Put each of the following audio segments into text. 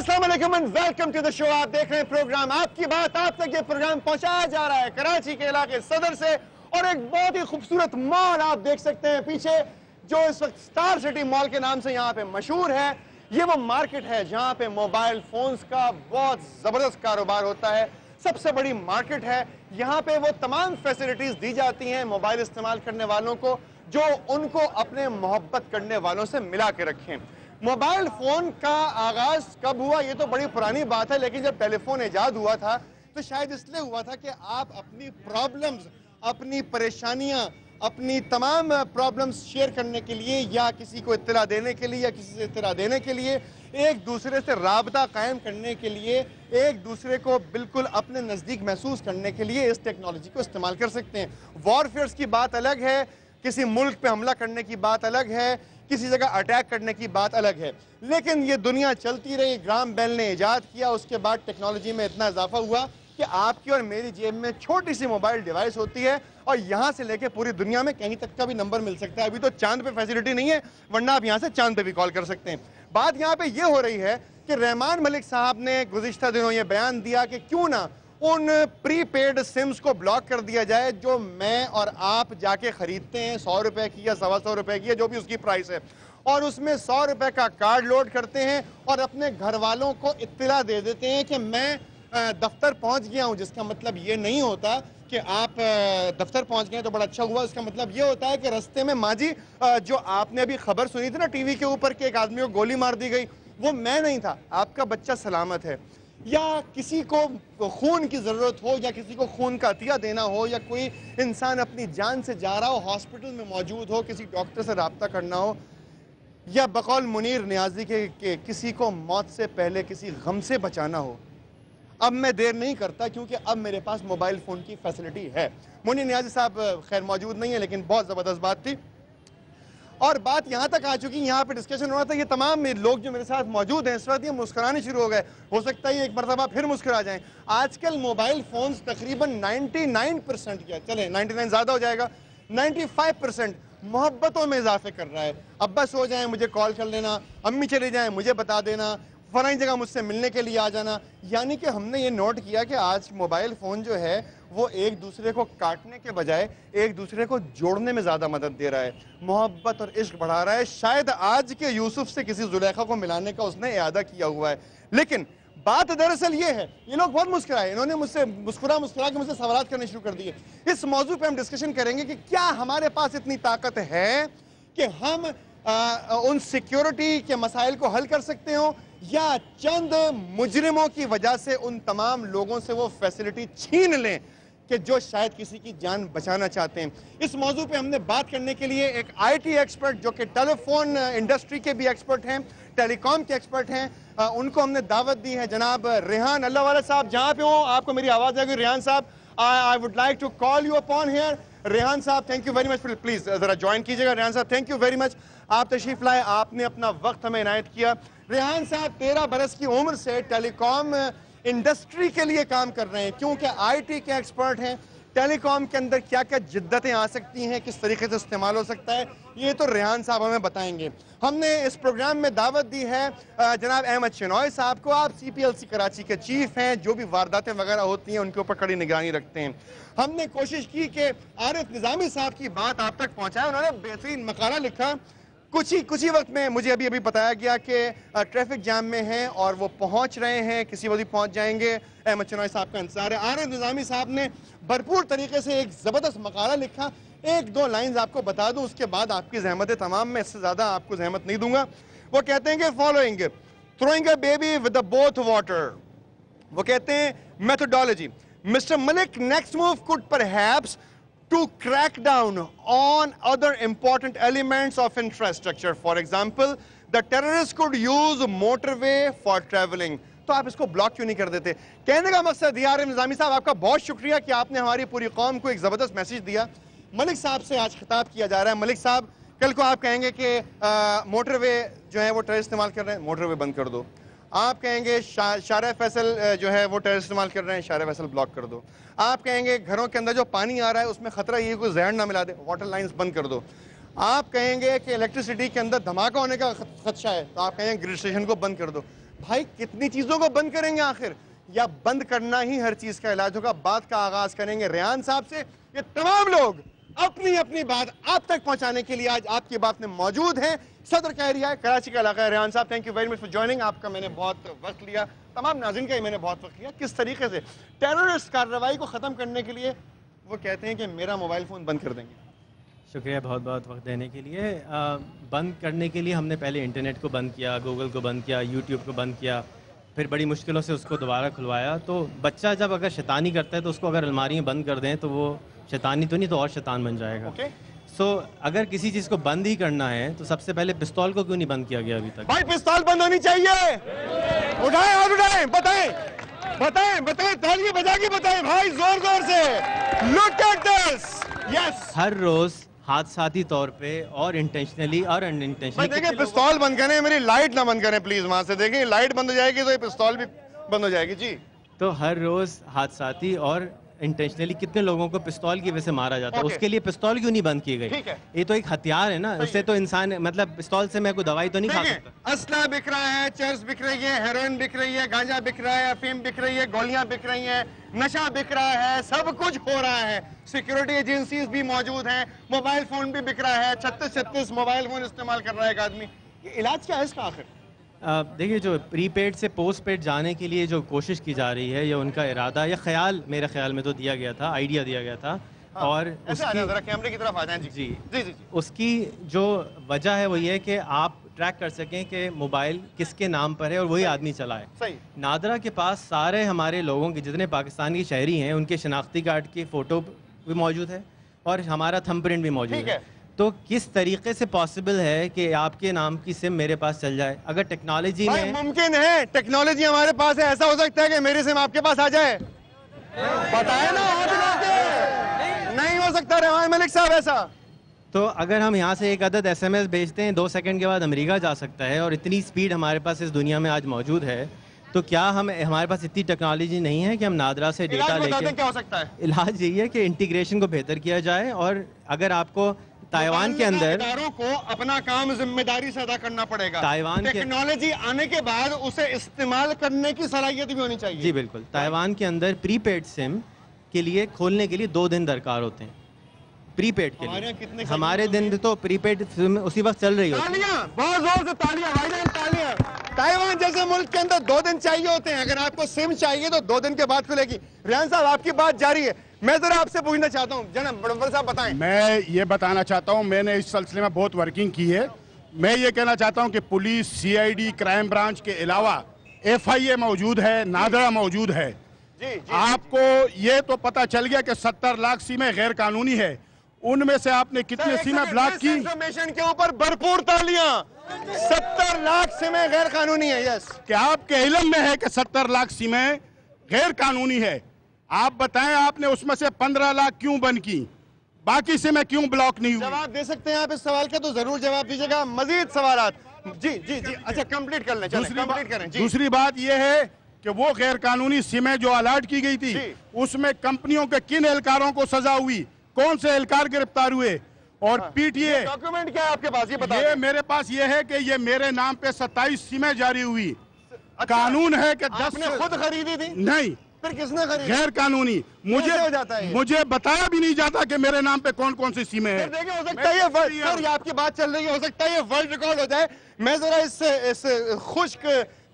अस्सलाम वालेकुम and welcome to the show. आप देख रहे हैं प्रोग्राम आपकी बात। आप तक ये प्रोग्राम पहुंचाया जा रहा है कराची के इलाके सदर से, और एक बहुत ही खूबसूरत मॉल आप देख सकते हैं पीछे, जो इस वक्त स्टार सिटी मॉल के नाम से यहाँ पे मशहूर है। ये वो मार्केट है जहाँ पे मोबाइल फोन्स का बहुत जबरदस्त कारोबार होता है। सबसे बड़ी मार्केट है। यहाँ पे वो तमाम फैसिलिटीज दी जाती हैं मोबाइल इस्तेमाल करने वालों को, जो उनको अपने मोहब्बत करने वालों से मिला के रखें। मोबाइल फोन का आगाज कब हुआ ये तो बड़ी पुरानी बात है, लेकिन जब टेलीफोन इजाद हुआ था तो शायद इसलिए हुआ था कि आप अपनी प्रॉब्लम्स, अपनी परेशानियां, अपनी तमाम प्रॉब्लम्स शेयर करने के लिए, या किसी को इत्तला देने के लिए, या किसी से इत्तला देने के लिए, एक दूसरे से राबता कायम करने के लिए, एक दूसरे को बिल्कुल अपने नज़दीक महसूस करने के लिए इस टेक्नोलॉजी को इस्तेमाल कर सकते हैं। वॉरफेयर्स की बात अलग है, किसी मुल्क पे हमला करने की बात अलग है, किसी जगह अटैक करने की बात अलग है, लेकिन ये दुनिया चलती रही। ग्राम बेल ने इजाद किया, उसके बाद टेक्नोलॉजी में इतना इजाफा हुआ कि आपकी और मेरी जेब में छोटी सी मोबाइल डिवाइस होती है और यहाँ से लेके पूरी दुनिया में कहीं तक का भी नंबर मिल सकता है। अभी तो चांद पे फैसिलिटी नहीं है, वरना आप यहाँ से चांद पे भी कॉल कर सकते हैं। बात यहाँ पे ये हो रही है कि रहमान मलिक साहब ने गुज़िश्ता दिनों ये बयान दिया कि क्यों ना उन प्रीपेड सिम्स को ब्लॉक कर दिया जाए जो मैं और आप जाके खरीदते हैं 100 रुपए की या 125 रुपए की, जो भी उसकी प्राइस है, और उसमें 100 रुपए का कार्ड लोड करते हैं और अपने घर वालों को इत्तला दे देते हैं कि मैं दफ्तर पहुंच गया हूं। जिसका मतलब ये नहीं होता कि आप दफ्तर पहुंच गए तो बड़ा अच्छा हुआ। इसका मतलब ये होता है कि रास्ते में माजी जो आपने अभी खबर सुनी थी ना टीवी के ऊपर कि एक आदमी को गोली मार दी गई, वो मैं नहीं था, आपका बच्चा सलामत है। या किसी को खून की ज़रूरत हो, या किसी को खून का अतिया देना हो, या कोई इंसान अपनी जान से जा रहा हो, हॉस्पिटल में मौजूद हो, किसी डॉक्टर से रब्ता करना हो, या बकौल मुनीर नियाजी के किसी को मौत से पहले किसी गम से बचाना हो, अब मैं देर नहीं करता, क्योंकि अब मेरे पास मोबाइल फ़ोन की फैसिलिटी है। मुनीर नियाजी साहब खैर मौजूद नहीं है, लेकिन बहुत ज़बरदस्त बात थी। और बात यहाँ तक आ चुकी, यहाँ पे डिस्कशन हो रहा था, ये तमाम लोग जो मेरे साथ मौजूद हैं इस वक्त ये मुस्कुराने शुरू हो गए। हो सकता है एक मरतबा फिर मुस्कुरा जाएं। आजकल मोबाइल फ़ोन्स तकरीबन 99% या चले 99 ज़्यादा हो जाएगा, 95% मोहब्बतों में इजाफे कर रहा है। अब्बा सो जाएं मुझे कॉल कर लेना, अम्मी चले जाएं मुझे बता देना, फलानी जगह मुझसे मिलने के लिए आ जाना। यानी कि हमने ये नोट किया कि आज मोबाइल फ़ोन जो है वो एक दूसरे को काटने के बजाय एक दूसरे को जोड़ने में ज़्यादा मदद दे रहा है, मोहब्बत और इश्क बढ़ा रहा है। शायद आज के यूसुफ से किसी जुलेखा को मिलाने का उसने इरादा किया हुआ है। लेकिन बात दरअसल ये है, ये लोग बहुत मुस्कुराए, इन्होंने मुझसे मुस्कुरा के मुझसे सवाल करने शुरू कर दिए। इस मौजू पे हम डिस्कशन करेंगे कि क्या हमारे पास इतनी ताकत है कि हम उन सिक्योरिटी के मसाइल को हल कर सकते हो, या चंद मुजरिमों की वजह से उन तमाम लोगों से वो फैसिलिटी छीन लें कि जो शायद किसी की जान बचाना चाहते हैं। इस मौजू पे हमने बात करने के लिए एक आईटी एक्सपर्ट, जो कि टेलीफोन इंडस्ट्री के भी एक्सपर्ट हैं, टेलीकॉम के एक्सपर्ट हैं, उनको हमने दावत दी है। जनाब रेहान अल्लाह वाला साहब, जहाँ पे हो आपको मेरी आवाज़ आएगी। रेहान साहब, I would like to call you upon here. Rehan साहब thank you very much, please ज़रा ज्वाइन कीजिएगा। रेहान साहब थैंक यू वेरी मच, आप तशरीफ़ लाए, आपने अपना वक्त हमें इनायत किया। रेहान साहब 13 बरस की उम्र से टेलीकॉम इंडस्ट्री के लिए काम कर रहे हैं, क्योंकि आईटी के एक्सपर्ट हैं। टेलीकॉम के अंदर क्या क्या जिद्दतें आ सकती हैं, किस तरीके से इस्तेमाल हो सकता है, ये तो रेहान साहब हमें बताएंगे। हमने इस प्रोग्राम में दावत दी है जनाब अहमद शनॉय साहब को। आप CPLC कराची के चीफ हैं, जो भी वारदातें वगैरह होती हैं उनके ऊपर कड़ी निगरानी रखते हैं। हमने कोशिश की कि आरिफ निज़ामी साहब की बात आप तक पहुँचाएं। उन्होंने बेहतरीन मकाला लिखा, कुछ ही वक्त में मुझे अभी बताया गया कि ट्रैफिक जाम में हैं और वो पहुंच रहे हैं, किसी वक्त पहुंच जाएंगे। अहमद शनॉय साहब का इंतजार है। आरिफ निज़ामी साहब ने भरपूर तरीके से एक ज़बरदस्त मकाला लिखा। एक दो लाइंस आपको बता दूं, उसके बाद आपकी जहमत तमाम, में इससे ज़्यादा आपको जहमत नहीं दूंगा। वो कहते हैं कि following throwing a baby with both water, वो कहते हैं methodology, mister Malik next move could perhaps to crack down on other important elements of infrastructure. For example, the terrorists could use motorway for traveling. तो आप इसको block क्यों नहीं कर देते? कहने का मकसद यार निज़ामी साहब, आपका बहुत शुक्रिया कि आपने हमारी पूरी कौम को एक ज़बरदस्त मैसेज दिया। मलिक साहब से आज खिताब किया जा रहा है। मलिक साहब, कल को आप कहेंगे कि मोटरवे जो है वो टेररिस्ट इस्तेमाल कर रहे हैं, मोटरवे बंद कर दो। आप कहेंगे शारा फैसल जो है वो टेररिस्ट इस्तेमाल कर रहे हैं, शारा फैसल ब्लॉक कर दो। आप कहेंगे घरों के अंदर जो पानी आ रहा है उसमें खतरा ये कोई जहर ना मिला दे, वाटर लाइंस बंद कर दो। आप कहेंगे कि इलेक्ट्रिसिटी के अंदर धमाका होने का खदशा है, तो आप कहेंगे ग्रिड स्टेशन को बंद कर दो। भाई कितनी चीजों को बंद करेंगे आखिर, या बंद करना ही हर चीज का इलाज होगा? बात का आगाज करेंगे रेहान साहब से। ये तमाम लोग अपनी अपनी बात आप तक पहुंचाने के लिए आज आपकी बात में मौजूद हैं। सदर का एरिया है, कराची का इलाका है। रेहान साहब, thank you very much for joining. आपका मैंने बहुत वक्त लिया, तमाम नाज़रीन का ही मैंने बहुत वक्त लिया। किस तरीके से टेररिस्ट कार्रवाई को ख़त्म करने के लिए वो कहते हैं कि मेरा मोबाइल फ़ोन बंद कर देंगे? शुक्रिया बहुत बहुत वक्त देने के लिए। बंद करने के लिए हमने पहले इंटरनेट को बंद किया, गूगल को बंद किया, यूट्यूब को बंद किया, फिर बड़ी मुश्किलों से उसको दोबारा खुलवाया। तो बच्चा जब अगर शैतानी करता है तो उसको अगर अलमारी में बंद कर दें तो वो शैतानी तो नहीं तो और शैतान बन जाएगा। सो अगर किसी चीज़ को बंद ही करना है तो सबसे पहले पिस्तौल को क्यों नहीं बंद किया गया अभी तक? भाई पिस्तौल बंद होनी चाहिए। उठाएं और उठाएं, बताएं बताएं बताएं, तालियां बजा के बताएं भाई, जोर जोर से। Look at this, yes. हर रोज़ हादसाती तौर पे और इंटेंशनली और अनइंटेंशनली। देखिए पिस्तौल बंद करें, मेरी लाइट ना बंद करें प्लीज। वहां से देखें, लाइट बंद हो जाएगी तो ये पिस्तौल भी बंद हो जाएगी जी। तो हर रोज़ हादसाती और इंटेंशनली कितने लोगों को पिस्तौल की वजह से मारा जाता है? उसके लिए पिस्तौल क्यों नहीं बंद की गई? ये तो एक हथियार है ना, उससे तो इंसान, मतलब पिस्तौल से मैं कोई दवाई तो नहीं खा सकता। असला बिक रहा है, चर्स बिक रही है, हेरोइन बिक रही है, गांजा बिक रहा है, अफीम बिक रही है, गोलियां बिक रही हैं, नशा बिक रहा है, सब कुछ हो रहा है। सिक्योरिटी एजेंसीज भी मौजूद हैं, मोबाइल फोन भी बिक रहा है, 36 मोबाइल फोन इस्तेमाल कर रहा है एक आदमी। ये इलाज क्या है इसका आखिर? देखिए, जो प्रीपेड से पोस्ट पेड जाने के लिए जो कोशिश की जा रही है, या उनका इरादा या ख्याल, मेरे ख्याल में तो दिया गया था, आइडिया दिया गया था। हाँ, और कैमरे की तरफ आ जाएं जी। जी जी जी। उसकी जो वजह है वो ये है कि आप ट्रैक कर सकें कि मोबाइल किसके नाम पर है और वही आदमी चलाए। सही। नादरा के पास सारे हमारे लोगों के, जितने पाकिस्तानी शहरी हैं, उनके शनाख्ती कार्ड की फ़ोटो भी मौजूद है और हमारा थंबप्रिंट भी मौजूद है। तो किस तरीके से पॉसिबल है कि आपके नाम की सिम मेरे पास चल जाए? अगर टेक्नोलॉजी में मुमकिन है, टेक्नोलॉजी हमारे पास है, ऐसा हो सकता है कि मेरी सिम आपके पास आ जाए? बताए ना, नहीं हो सकता रेहान मलिक साहब ऐसा। तो अगर हम यहाँ से एक अदद SMS भेजते हैं, 2 सेकंड के बाद अमेरिका जा सकता है, और इतनी स्पीड हमारे पास इस दुनिया में आज मौजूद है, तो क्या हमारे पास इतनी टेक्नोलॉजी नहीं है कि हम नादरा से डेटा लेके? क्या हो सकता है? इलाज यही है कि इंटीग्रेशन को बेहतर किया जाए, और अगर आपको ताइवान के अंदर इदारों को अपना काम जिम्मेदारी से अदा करना पड़ेगा। ताइवान टेक्नोलॉजी आने के बाद उसे इस्तेमाल करने की सलाहियत भी होनी चाहिए। जी बिल्कुल। ताइवान के अंदर प्रीपेड सिम के लिए खोलने के लिए 2 दिन दरकार होते हैं प्रीपेड के लिए। हमारे दिन तो प्रीपेड सिम उसी वक्त चल रही होती है। तालियां, बहुत जोर से तालियां भाईजान, तालियां। ताइवान जैसे मुल्क के अंदर 2 दिन चाहिए होते हैं। अगर आपको सिम चाहिए तो 2 दिन के बाद खुलेगी। रेहान साहब, आपकी बात जारी है, मैं जरा आपसे पूछना चाहता हूँ, जनाब बड़म्बर साहब बताएं। मैं ये बताना चाहता हूँ, मैंने इस सिलसिले में बहुत वर्किंग की है। मैं ये कहना चाहता हूँ कि पुलिस, CID, क्राइम ब्रांच के अलावा FIA मौजूद है, नादरा मौजूद है। जी। आपको ये तो पता चल गया कि 70 लाख सिमें गैर कानूनी है। उनमें से आपने कितनी सिमें ब्लॉक की? इंफॉर्मेशन के ऊपर भरपूर तालियां। 70 लाख सिमें गैर कानूनी है। यस। क्या आपके इल्म में है कि 70 लाख सिमें गैर कानूनी है? आप बताएं, आपने उसमें से 15 लाख क्यों बंद की, बाकी सिमें क्यों ब्लॉक नहीं हुई? जवाब दे सकते हैं आप इस सवाल का? तो जरूर जवाब दीजिएगा। मजीद सवाल? जी जी जी। अच्छा, कंप्लीट कर लें, कंप्लीट करें। दूसरी बात यह है कि वो गैर कानूनी सिमें जो अलॉट की गई थी, उसमें कंपनियों के किन एहलकारों को सजा हुई, कौन से एहलकार गिरफ्तार हुए, और PTA डॉक्यूमेंट क्या है आपके पास? ये बताइए। मेरे पास ये है कि ये मेरे नाम पे 27 सिमें जारी हुई। कानून है कि 10 आपने खुद खरीदी थी? नहीं। फिर किसने खरीदी? गैर कानूनी। मुझे बताया भी नहीं जाता कि मेरे नाम पे कौन कौन सी सिमें हैं। देखिए, हो सकता है ये आपकी बात चल रही है, हो सकता है ये वर्ल्ड रिकॉर्ड हो जाए। मैं जरा इस खुश्क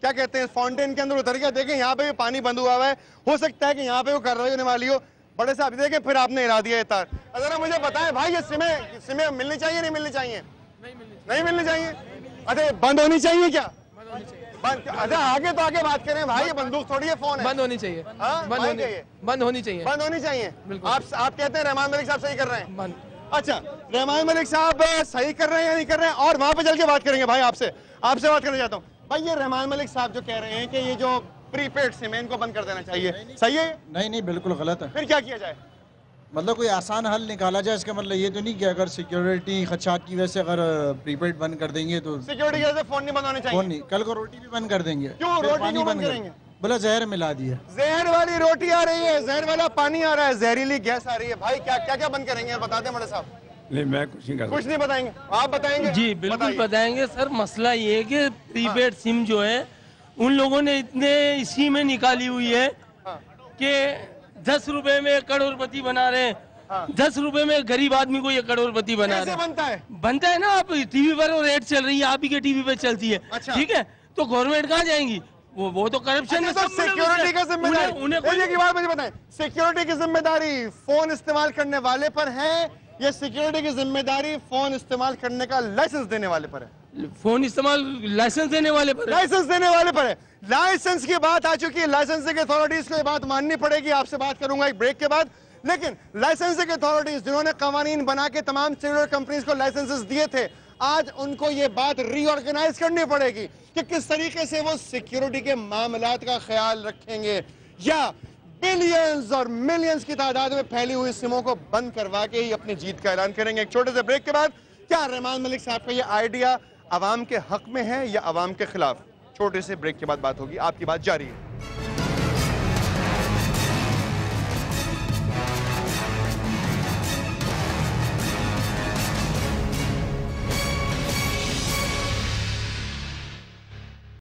क्या कहते हैं फाउंटेन के अंदर उतर गया। देखें, यहाँ पे पानी बंद हुआ है, हो सकता है कि यहाँ पे वो कार्रवाई होने वाली हो। बड़े साहब देखें, फिर आपने हिला दिया ये तार। जरा मुझे बताएं भाई, ये सिमें मिलनी चाहिए, नहीं मिलनी चाहिए? नहीं मिलनी चाहिए। अच्छा, बंद होनी चाहिए क्या? अच्छा, आगे तो आगे बात करें भाई, ये बंदूक थोड़ी है, फोन है। बंद होनी चाहिए। बंद होनी चाहिए। बंद होनी चाहिए। बंद होनी चाहिए। आप कहते हैं रहमान मलिक साहब सही कर रहे हैं? बंद। अच्छा, रहमान मलिक साहब सही कर रहे हैं या नहीं कर रहे हैं, और वहां पे चल के बात करेंगे। भाई आपसे बात करना चाहता हूँ। भाई, ये रहमान मलिक साहब जो कह रहे हैं कि ये जो प्रीपेड सिम है इनको बंद कर देना चाहिए, सही है? नहीं, बिल्कुल गलत है। फिर क्या किया जाए? मतलब कोई आसान हल निकाला जाए। इसका मतलब ये तो नहीं कि अगर सिक्योरिटी खदशात की वजह से अगर प्रीपेड बंद कर देंगे तो सिक्योरिटी की वजह से फोन नहीं बंद होने चाहिए? फोन नहीं, कल को रोटी भी बंद कर देंगे। क्यों रोटी क्यों बंद करेंगे? बोला जहर मिला दिया। जहर वाली रोटी आ रही है, जहर वाला पानी आ रहा है, जहरीली गैस आ रही है। भाई क्या बंद करेंगे, बताते हैं बड़े साहब। नहीं, मैं कुछ नहीं बताएंगे, आप बताएंगे? जी बिल्कुल बताएंगे सर। मसला ये है कि प्रीपेड सिम जो है उन लोगों ने इतने स्कीमें निकाली हुई है कि 10 रुपए में करोड़पति बना रहे हैं। 10 रुपए में गरीब आदमी को ये करोड़पति बना रहे हैं। बनता है ना, आप टीवी पर वो रेट चल रही है, आप ही के टीवी पे चलती है। अच्छा। ठीक है, तो गवर्नमेंट कहाँ जाएंगी? वो तो करप्शन में। सिक्योरिटी का जिम्मेदारी उन्हें की बात मुझे बताएं, सिक्योरिटी की जिम्मेदारी फोन इस्तेमाल करने वाले पर है या सिक्योरिटी की जिम्मेदारी फोन इस्तेमाल करने का लाइसेंस देने वाले पर है? फोन इस्तेमाल लाइसेंस देने वाले पर है। लाइसेंस देने वाले पर है। लाइसेंस की बात आ चुकी है, लाइसेंसिंग अथॉरिटीज को ये बात माननी पड़ेगी। आपसे बात करूंगा एक ब्रेक के बाद। लेकिन लाइसेंसिंग अथॉरिटीज जिन्होंने कवानीन बना के तमाम सेलुलर कंपनीज को लाइसेंसेस दिए थे, आज उनको ये बात रीऑर्गेनाइज करनी पड़ेगी कि किस तरीके से वो सिक्योरिटी के मामलात का ख्याल रखेंगे, या बिलियंस और मिलियंस की तादाद में फैली हुई सिमों को बंद करवा के ही अपनी जीत का ऐलान करेंगे। एक छोटे से ब्रेक के बाद क्या रहमान मलिक साहब का ये आइडिया अवाम के हक में है या अवाम के खिलाफ? छोटे से ब्रेक के बाद बात होगी। आपकी बात जारी है।